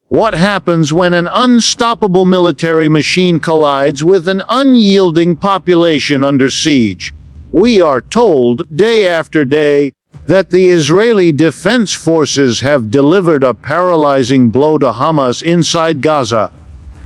What happens when an unstoppable military machine collides with an unyielding population under siege? We are told, day after day, that the Israeli Defense Forces have delivered a paralyzing blow to Hamas inside Gaza.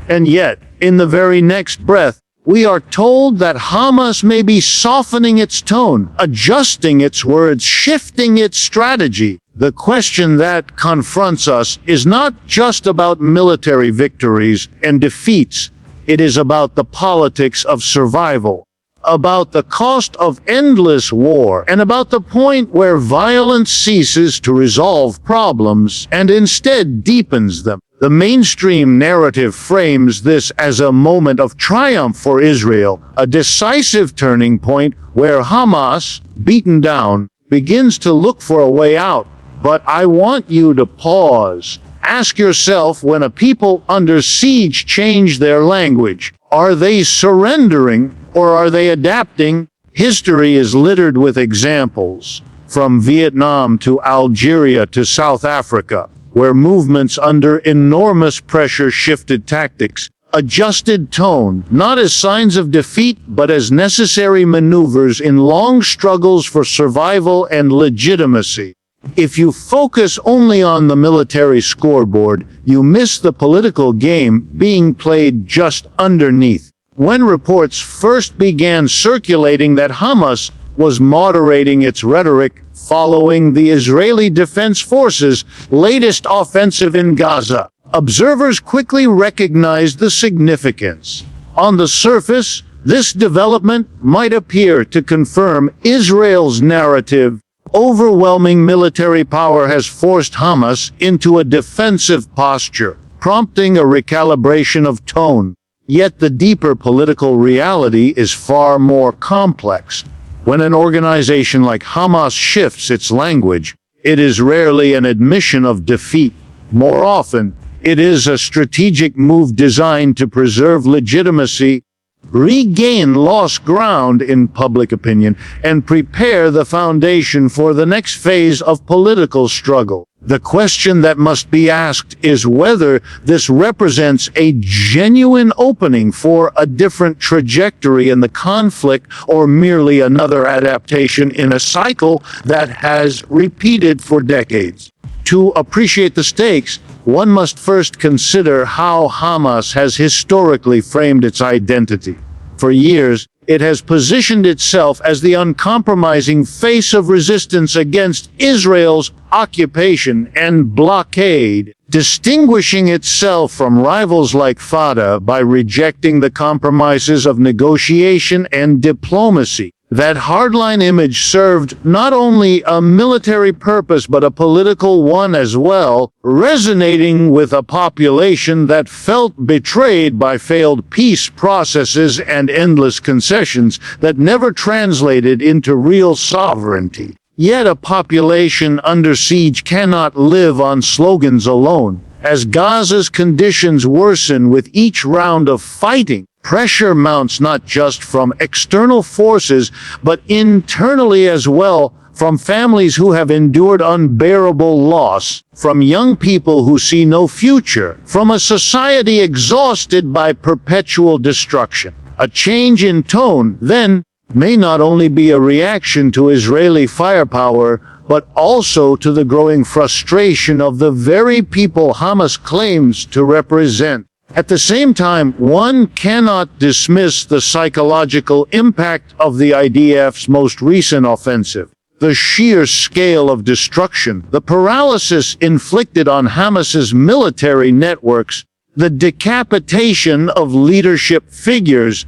And yet, in the very next breath, we are told that Hamas may be softening its tone, adjusting its words, shifting its strategy. The question that confronts us is not just about military victories and defeats. It is about the politics of survival, about the cost of endless war, and about the point where violence ceases to resolve problems and instead deepens them. The mainstream narrative frames this as a moment of triumph for Israel, a decisive turning point where Hamas, beaten down, begins to look for a way out. But I want you to pause. Ask yourself, when a people under siege change their language, are they surrendering or are they adapting? History is littered with examples, from Vietnam to Algeria to South Africa, where movements under enormous pressure shifted tactics, adjusted tone, not as signs of defeat, but as necessary maneuvers in long struggles for survival and legitimacy. If you focus only on the military scoreboard, you miss the political game being played just underneath. When reports first began circulating that Hamas was moderating its rhetoric following the Israeli Defense Forces' latest offensive in Gaza, observers quickly recognized the significance. On the surface, this development might appear to confirm Israel's narrative. Overwhelming military power has forced Hamas into a defensive posture, prompting a recalibration of tone. Yet the deeper political reality is far more complex. When an organization like Hamas shifts its language, it is rarely an admission of defeat. More often, it is a strategic move designed to preserve legitimacy, regain lost ground in public opinion, and prepare the foundation for the next phase of political struggle. The question that must be asked is whether this represents a genuine opening for a different trajectory in the conflict, or merely another adaptation in a cycle that has repeated for decades. To appreciate the stakes, one must first consider how Hamas has historically framed its identity. For years, it has positioned itself as the uncompromising face of resistance against Israel's occupation and blockade, distinguishing itself from rivals like Fatah by rejecting the compromises of negotiation and diplomacy. That hardline image served not only a military purpose but a political one as well, resonating with a population that felt betrayed by failed peace processes and endless concessions that never translated into real sovereignty. Yet a population under siege cannot live on slogans alone. As Gaza's conditions worsen with each round of fighting, pressure mounts not just from external forces, but internally as well, from families who have endured unbearable loss, from young people who see no future, from a society exhausted by perpetual destruction. A change in tone, then, may not only be a reaction to Israeli firepower, but also to the growing frustration of the very people Hamas claims to represent. At the same time, one cannot dismiss the psychological impact of the IDF's most recent offensive. The sheer scale of destruction, the paralysis inflicted on Hamas's military networks, the decapitation of leadership figures,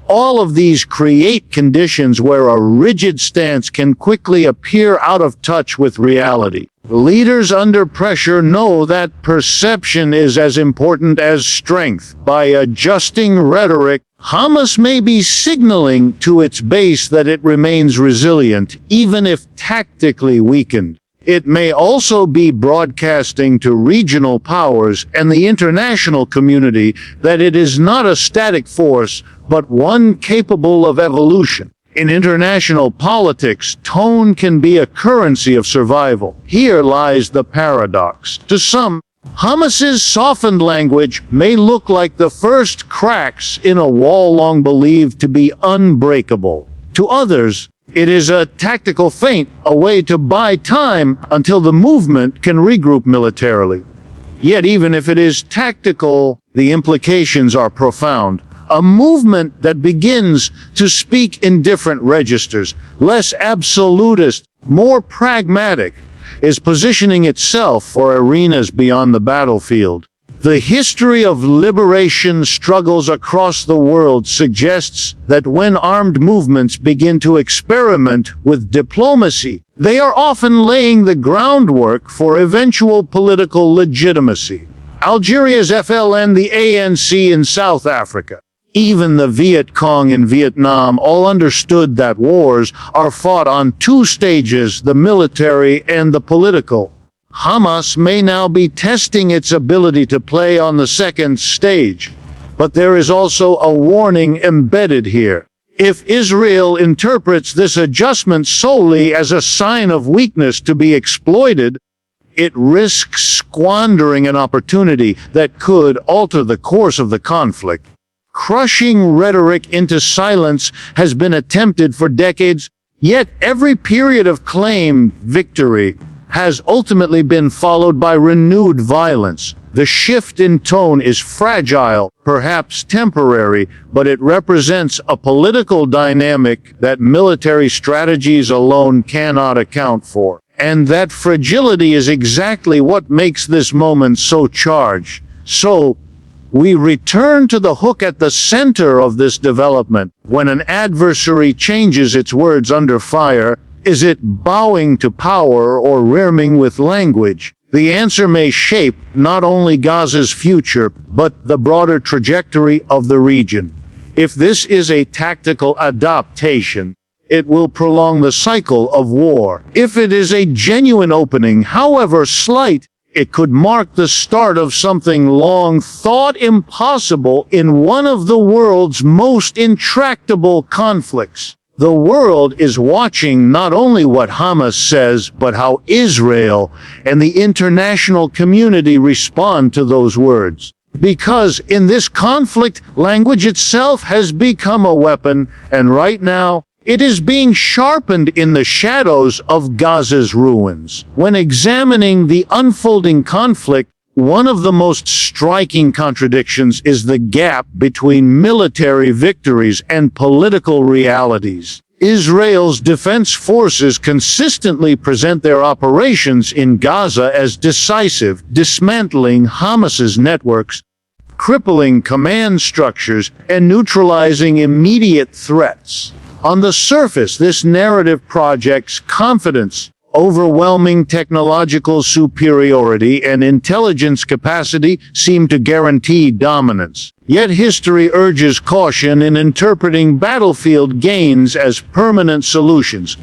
all of these create conditions where a rigid stance can quickly appear out of touch with reality. Leaders under pressure know that perception is as important as strength. By adjusting rhetoric, Hamas may be signaling to its base that it remains resilient, even if tactically weakened. It may also be broadcasting to regional powers and the international community that it is not a static force, but one capable of evolution. In international politics, tone can be a currency of survival. Here lies the paradox. To some, Hamas's softened language may look like the first cracks in a wall long believed to be unbreakable. To others, it is a tactical feint, a way to buy time until the movement can regroup militarily. Yet even if it is tactical, the implications are profound. A movement that begins to speak in different registers, less absolutist, more pragmatic, is positioning itself for arenas beyond the battlefield. The history of liberation struggles across the world suggests that when armed movements begin to experiment with diplomacy, they are often laying the groundwork for eventual political legitimacy. Algeria's FLN, the ANC in South Africa, even the Viet Cong in Vietnam all understood that wars are fought on two stages, the military and the political. Hamas may now be testing its ability to play on the second stage, but there is also a warning embedded here. If Israel interprets this adjustment solely as a sign of weakness to be exploited, it risks squandering an opportunity that could alter the course of the conflict. Crushing rhetoric into silence has been attempted for decades, yet every period of claimed victory has ultimately been followed by renewed violence. The shift in tone is fragile, perhaps temporary, but it represents a political dynamic that military strategies alone cannot account for. And that fragility is exactly what makes this moment so charged. So, we return to the hook at the center of this development. When an adversary changes its words under fire, is it bowing to power or rearming with language? The answer may shape not only Gaza's future, but the broader trajectory of the region. If this is a tactical adaptation, it will prolong the cycle of war. If it is a genuine opening, however slight, it could mark the start of something long thought impossible in one of the world's most intractable conflicts. The world is watching not only what Hamas says, but how Israel and the international community respond to those words. Because in this conflict, language itself has become a weapon, and right now, it is being sharpened in the shadows of Gaza's ruins. When examining the unfolding conflict, one of the most striking contradictions is the gap between military victories and political realities. Israel's defense forces consistently present their operations in Gaza as decisive, dismantling Hamas's networks, crippling command structures, and neutralizing immediate threats. On the surface, this narrative projects confidence, overwhelming technological superiority, and intelligence capacity seem to guarantee dominance. Yet history urges caution in interpreting battlefield gains as permanent solutions.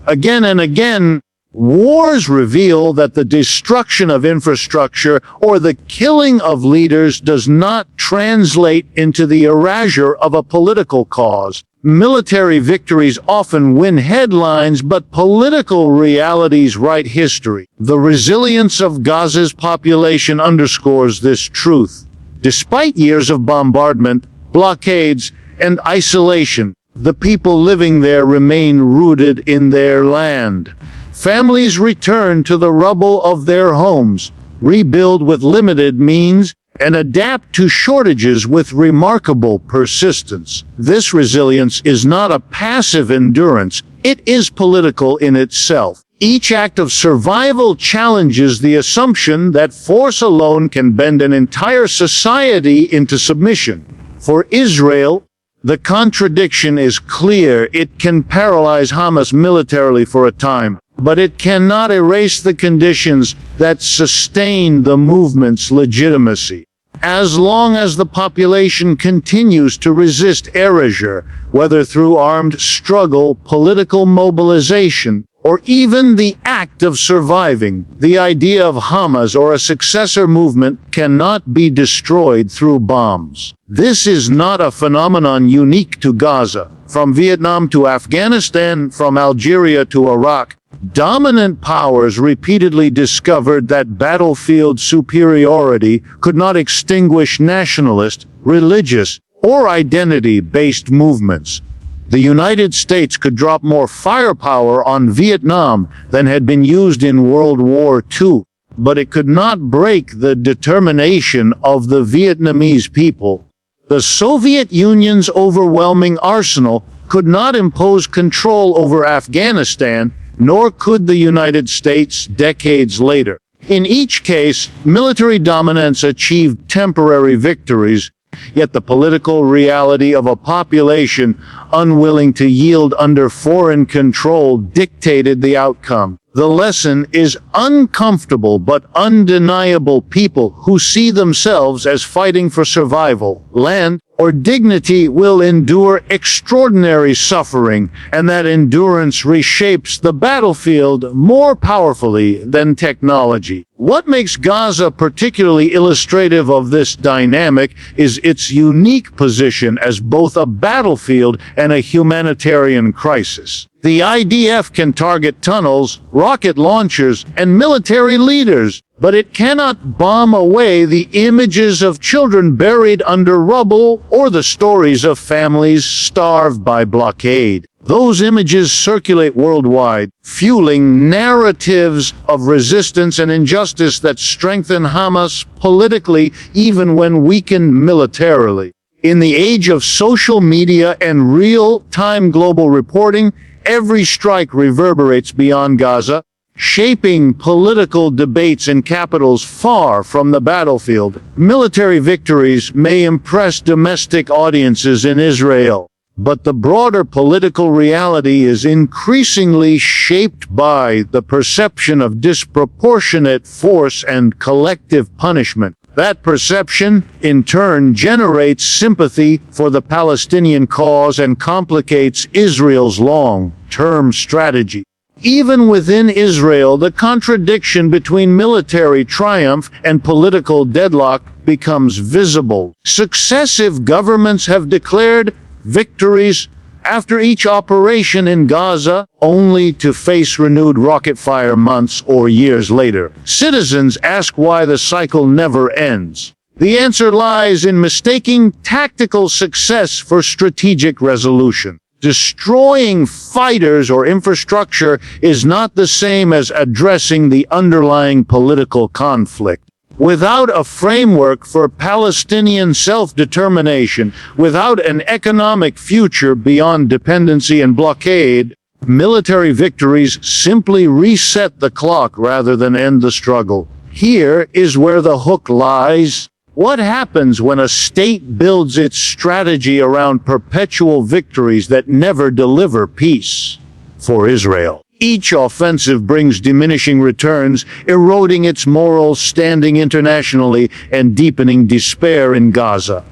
Again and again, wars reveal that the destruction of infrastructure or the killing of leaders does not translate into the erasure of a political cause. Military victories often win headlines, but political realities write history. The resilience of Gaza's population underscores this truth. Despite years of bombardment, blockades, and isolation, the people living there remain rooted in their land. Families return to the rubble of their homes, rebuild with limited means, and adapt to shortages with remarkable persistence. This resilience is not a passive endurance, it is political in itself. Each act of survival challenges the assumption that force alone can bend an entire society into submission. For Israel, the contradiction is clear. It can paralyze Hamas militarily for a time, but it cannot erase the conditions that sustain the movement's legitimacy. As long as the population continues to resist erasure, whether through armed struggle, political mobilization, or even the act of surviving, the idea of Hamas or a successor movement cannot be destroyed through bombs. This is not a phenomenon unique to Gaza. From Vietnam to Afghanistan, from Algeria to Iraq, dominant powers repeatedly discovered that battlefield superiority could not extinguish nationalist, religious, or identity-based movements. The United States could drop more firepower on Vietnam than had been used in World War II, but it could not break the determination of the Vietnamese people. The Soviet Union's overwhelming arsenal could not impose control over Afghanistan, nor could the United States decades later. In each case, military dominance achieved temporary victories, yet the political reality of a population unwilling to yield under foreign control dictated the outcome. The lesson is uncomfortable but undeniable. People who see themselves as fighting for survival, land, or dignity will endure extraordinary suffering, and that endurance reshapes the battlefield more powerfully than technology. What makes Gaza particularly illustrative of this dynamic is its unique position as both a battlefield and a humanitarian crisis. The IDF can target tunnels, rocket launchers, and military leaders, but it cannot bomb away the images of children buried under rubble or the stories of families starved by blockade. Those images circulate worldwide, fueling narratives of resistance and injustice that strengthen Hamas politically even when weakened militarily. In the age of social media and real-time global reporting, every strike reverberates beyond Gaza, shaping political debates in capitals far from the battlefield. Military victories may impress domestic audiences in Israel, but the broader political reality is increasingly shaped by the perception of disproportionate force and collective punishment. That perception, in turn, generates sympathy for the Palestinian cause and complicates Israel's long-term strategy. Even within Israel, the contradiction between military triumph and political deadlock becomes visible. Successive governments have declared victories after each operation in Gaza, only to face renewed rocket fire months or years later. Citizens ask why the cycle never ends. The answer lies in mistaking tactical success for strategic resolution. Destroying fighters or infrastructure is not the same as addressing the underlying political conflict. Without a framework for Palestinian self-determination, without an economic future beyond dependency and blockade, military victories simply reset the clock rather than end the struggle. Here is where the hook lies. What happens when a state builds its strategy around perpetual victories that never deliver peace? For Israel, each offensive brings diminishing returns, eroding its moral standing internationally and deepening despair in Gaza.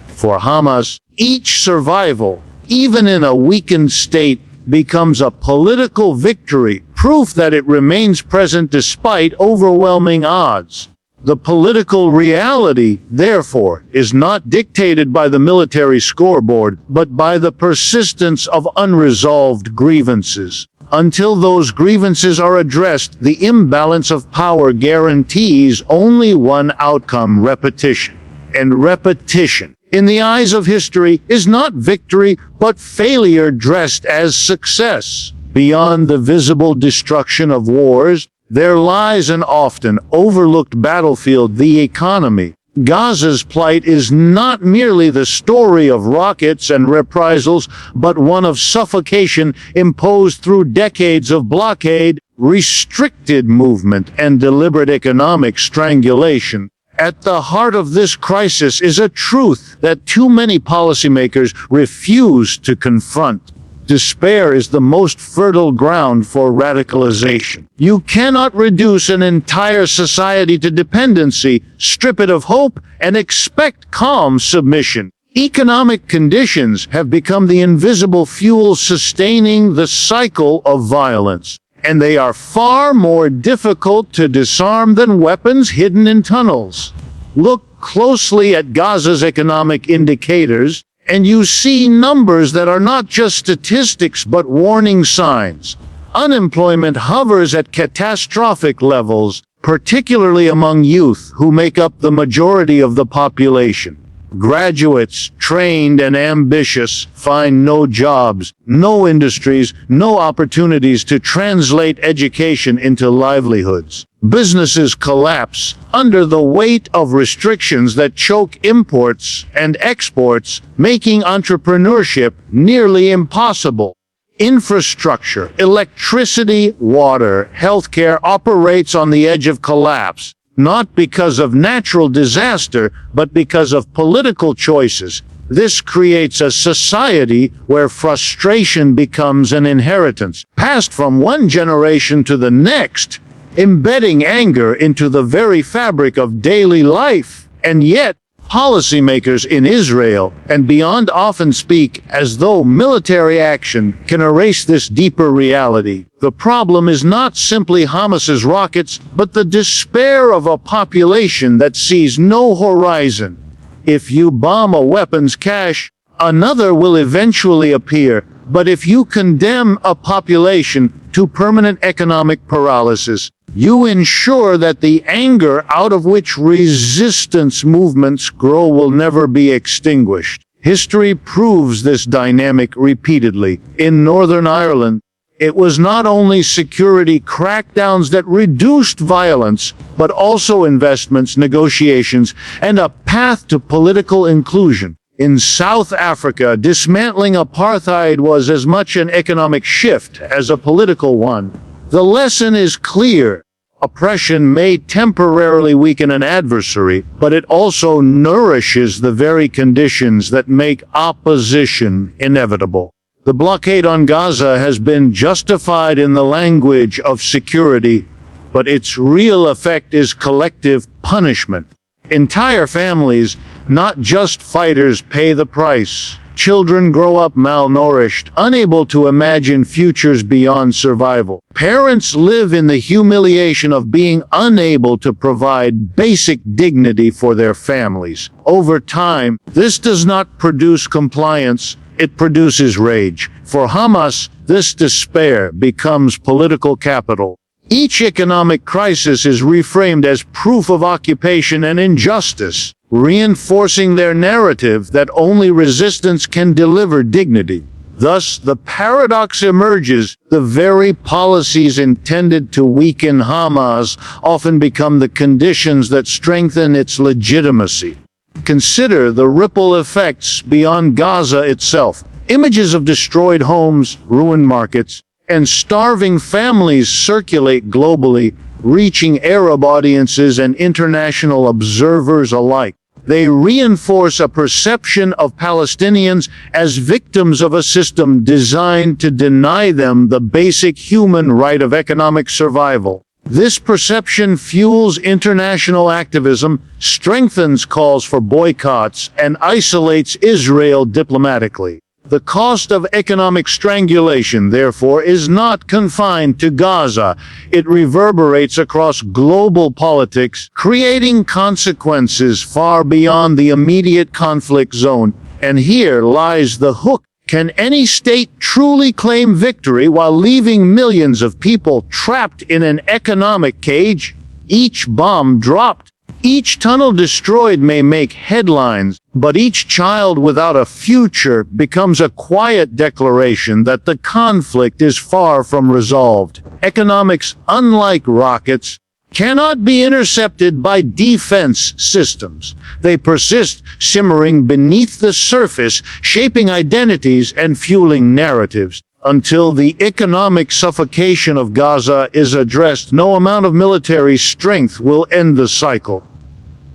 For Hamas, each survival, even in a weakened state, becomes a political victory, proof that it remains present despite overwhelming odds. The political reality, therefore, is not dictated by the military scoreboard, but by the persistence of unresolved grievances. Until those grievances are addressed, the imbalance of power guarantees only one outcome: repetition. And repetition, in the eyes of history, is not victory, but failure dressed as success. Beyond the visible destruction of wars, there lies an often overlooked battlefield: the economy. Gaza's plight is not merely the story of rockets and reprisals, but one of suffocation imposed through decades of blockade, restricted movement, and deliberate economic strangulation. At the heart of this crisis is a truth that too many policymakers refuse to confront. Despair is the most fertile ground for radicalization. You cannot reduce an entire society to dependency, strip it of hope, and expect calm submission. Economic conditions have become the invisible fuel sustaining the cycle of violence, and they are far more difficult to disarm than weapons hidden in tunnels. Look closely at Gaza's economic indicators, and you see numbers that are not just statistics but warning signs. Unemployment hovers at catastrophic levels, particularly among youth, who make up the majority of the population. Graduates, trained and ambitious, find no jobs, no industries, no opportunities to translate education into livelihoods. Businesses collapse under the weight of restrictions that choke imports and exports, making entrepreneurship nearly impossible. Infrastructure, electricity, water, healthcare operates on the edge of collapse, not because of natural disaster, but because of political choices. This creates a society where frustration becomes an inheritance, passed from one generation to the next, embedding anger into the very fabric of daily life. And yet, policymakers in Israel and beyond often speak as though military action can erase this deeper reality. The problem is not simply Hamas's rockets, but the despair of a population that sees no horizon. If you bomb a weapons cache, another will eventually appear. But if you condemn a population to permanent economic paralysis, you ensure that the anger out of which resistance movements grow will never be extinguished. History proves this dynamic repeatedly. In Northern Ireland, it was not only security crackdowns that reduced violence, but also investments, negotiations, and a path to political inclusion. In South Africa, dismantling apartheid was as much an economic shift as a political one. The lesson is clear. Oppression may temporarily weaken an adversary, but it also nourishes the very conditions that make opposition inevitable. The blockade on Gaza has been justified in the language of security, but its real effect is collective punishment. Entire families, not just fighters, pay the price. Children grow up malnourished, unable to imagine futures beyond survival. Parents live in the humiliation of being unable to provide basic dignity for their families. Over time, this does not produce compliance, it produces rage. For Hamas, this despair becomes political capital. Each economic crisis is reframed as proof of occupation and injustice, reinforcing their narrative that only resistance can deliver dignity. Thus, the paradox emerges: the very policies intended to weaken Hamas often become the conditions that strengthen its legitimacy. Consider the ripple effects beyond Gaza itself. Images of destroyed homes, ruined markets, and starving families circulate globally, reaching Arab audiences and international observers alike. They reinforce a perception of Palestinians as victims of a system designed to deny them the basic human right of economic survival. This perception fuels international activism, strengthens calls for boycotts, and isolates Israel diplomatically. The cost of economic strangulation, therefore, is not confined to Gaza. It reverberates across global politics, creating consequences far beyond the immediate conflict zone. And here lies the hook. Can any state truly claim victory while leaving millions of people trapped in an economic cage? Each bomb dropped, each tunnel destroyed may make headlines, but each child without a future becomes a quiet declaration that the conflict is far from resolved. Economics, unlike rockets, cannot be intercepted by defense systems. They persist, simmering beneath the surface, shaping identities and fueling narratives. Until the economic suffocation of Gaza is addressed, no amount of military strength will end the cycle.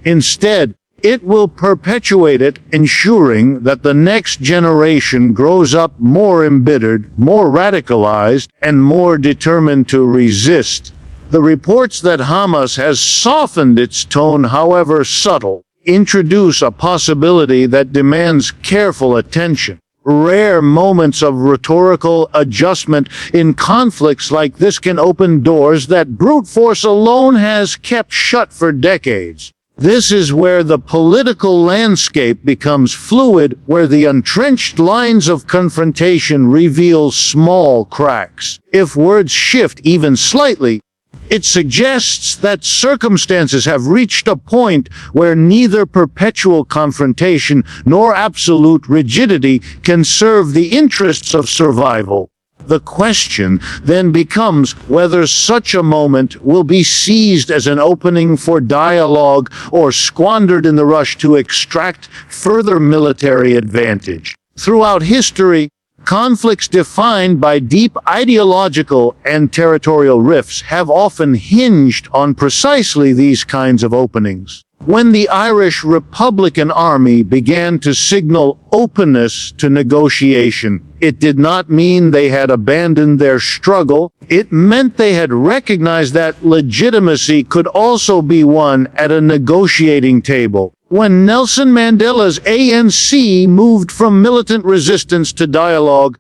Instead, it will perpetuate it, ensuring that the next generation grows up more embittered, more radicalized, and more determined to resist. The reports that Hamas has softened its tone, however subtle, introduce a possibility that demands careful attention. Rare moments of rhetorical adjustment in conflicts like this can open doors that brute force alone has kept shut for decades. This is where the political landscape becomes fluid, where the entrenched lines of confrontation reveal small cracks. If words shift even slightly, it suggests that circumstances have reached a point where neither perpetual confrontation nor absolute rigidity can serve the interests of survival. The question then becomes whether such a moment will be seized as an opening for dialogue or squandered in the rush to extract further military advantage. Throughout history, conflicts defined by deep ideological and territorial rifts have often hinged on precisely these kinds of openings. When the Irish Republican Army began to signal openness to negotiation, it did not mean they had abandoned their struggle. It meant they had recognized that legitimacy could also be won at a negotiating table. When Nelson Mandela's ANC moved from militant resistance to dialogue,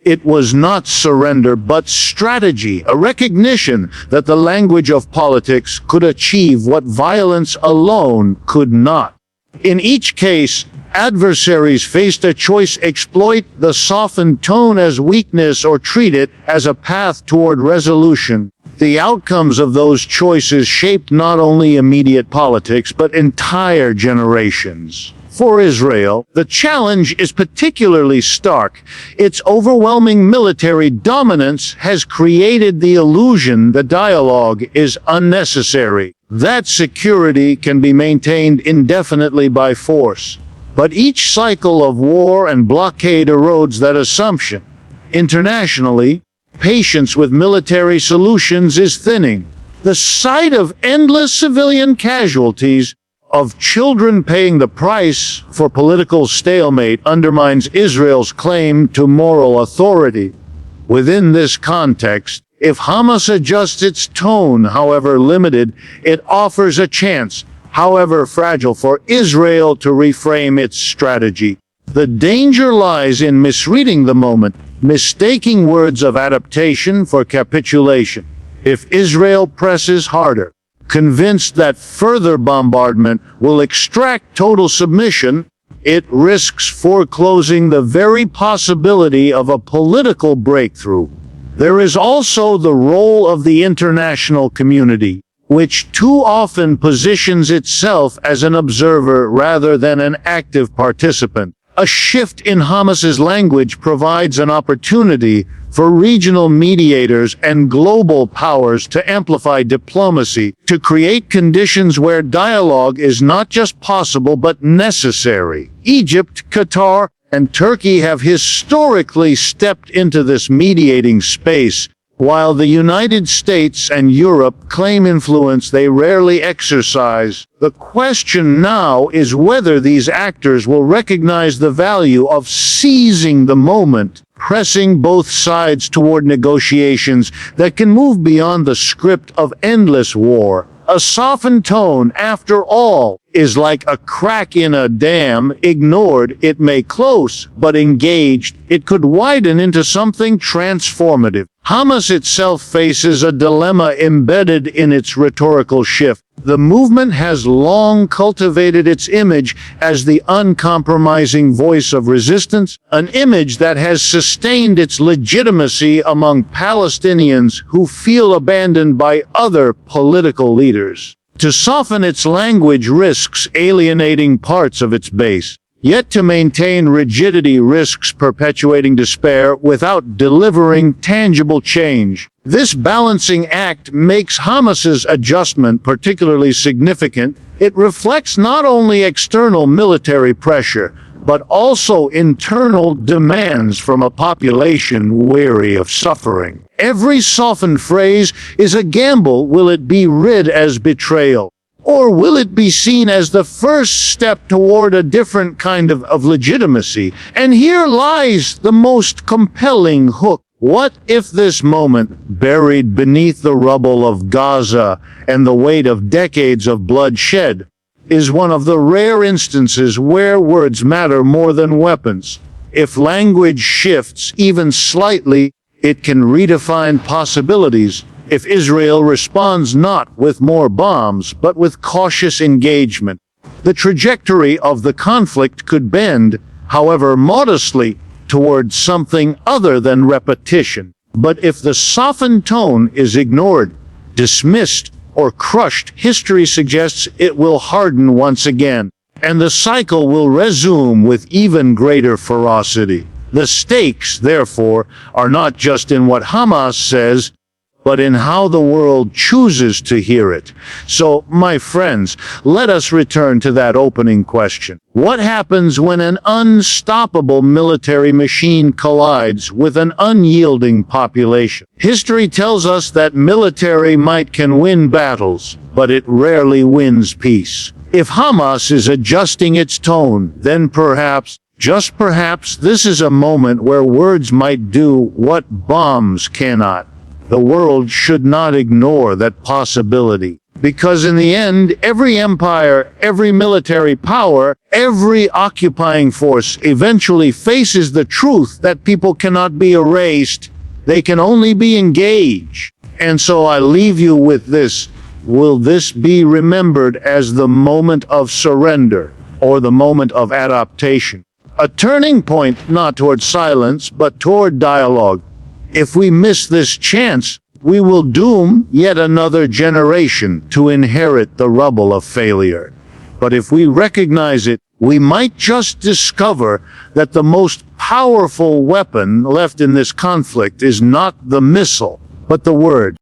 it was not surrender, but strategy, a recognition that the language of politics could achieve what violence alone could not. In each case, adversaries faced a choice: exploit the softened tone as weakness or treat it as a path toward resolution. The outcomes of those choices shaped not only immediate politics, but entire generations. For Israel, the challenge is particularly stark. Its overwhelming military dominance has created the illusion that dialogue is unnecessary, that security can be maintained indefinitely by force. But each cycle of war and blockade erodes that assumption. Internationally, patience with military solutions is thinning. The sight of endless civilian casualties, of children paying the price for political stalemate, undermines Israel's claim to moral authority. Within this context, if Hamas adjusts its tone, however limited, it offers a chance, however fragile, for Israel to reframe its strategy. The danger lies in misreading the moment, mistaking words of adaptation for capitulation. If Israel presses harder, convinced that further bombardment will extract total submission, it risks foreclosing the very possibility of a political breakthrough. There is also the role of the international community, which too often positions itself as an observer rather than an active participant. A shift in Hamas's language provides an opportunity for regional mediators and global powers to amplify diplomacy, to create conditions where dialogue is not just possible but necessary. Egypt, Qatar, and Turkey have historically stepped into this mediating space, while the United States and Europe claim influence they rarely exercise. The question now is whether these actors will recognize the value of seizing the moment, pressing both sides toward negotiations that can move beyond the script of endless war. A softened tone, after all, is like a crack in a dam. Ignored, it may close, but engaged, it could widen into something transformative. Hamas itself faces a dilemma embedded in its rhetorical shift. The movement has long cultivated its image as the uncompromising voice of resistance, an image that has sustained its legitimacy among Palestinians who feel abandoned by other political leaders. To soften its language risks alienating parts of its base. Yet to maintain rigidity risks perpetuating despair without delivering tangible change. This balancing act makes Hamas's adjustment particularly significant. It reflects not only external military pressure, but also internal demands from a population weary of suffering. Every softened phrase is a gamble. Will it be read as betrayal? Or will it be seen as the first step toward a different kind of legitimacy? And here lies the most compelling hook. What if this moment, buried beneath the rubble of Gaza and the weight of decades of bloodshed, is one of the rare instances where words matter more than weapons? If language shifts even slightly, it can redefine possibilities, if Israel responds not with more bombs, but with cautious engagement. The trajectory of the conflict could bend, however modestly, towards something other than repetition. But if the softened tone is ignored, dismissed, or crushed, history suggests it will harden once again, and the cycle will resume with even greater ferocity. The stakes, therefore, are not just in what Hamas says, but in how the world chooses to hear it. So, my friends, let us return to that opening question. What happens when an unstoppable military machine collides with an unyielding population? History tells us that military might can win battles, but it rarely wins peace. If Hamas is adjusting its tone, then perhaps, just perhaps, this is a moment where words might do what bombs cannot. The world should not ignore that possibility, because in the end, every empire, every military power, every occupying force eventually faces the truth that people cannot be erased, they can only be engaged. And so I leave you with this. Will this be remembered as the moment of surrender or the moment of adaptation? A turning point not toward silence, but toward dialogue. If we miss this chance, we will doom yet another generation to inherit the rubble of failure. But if we recognize it, we might just discover that the most powerful weapon left in this conflict is not the missile, but the word.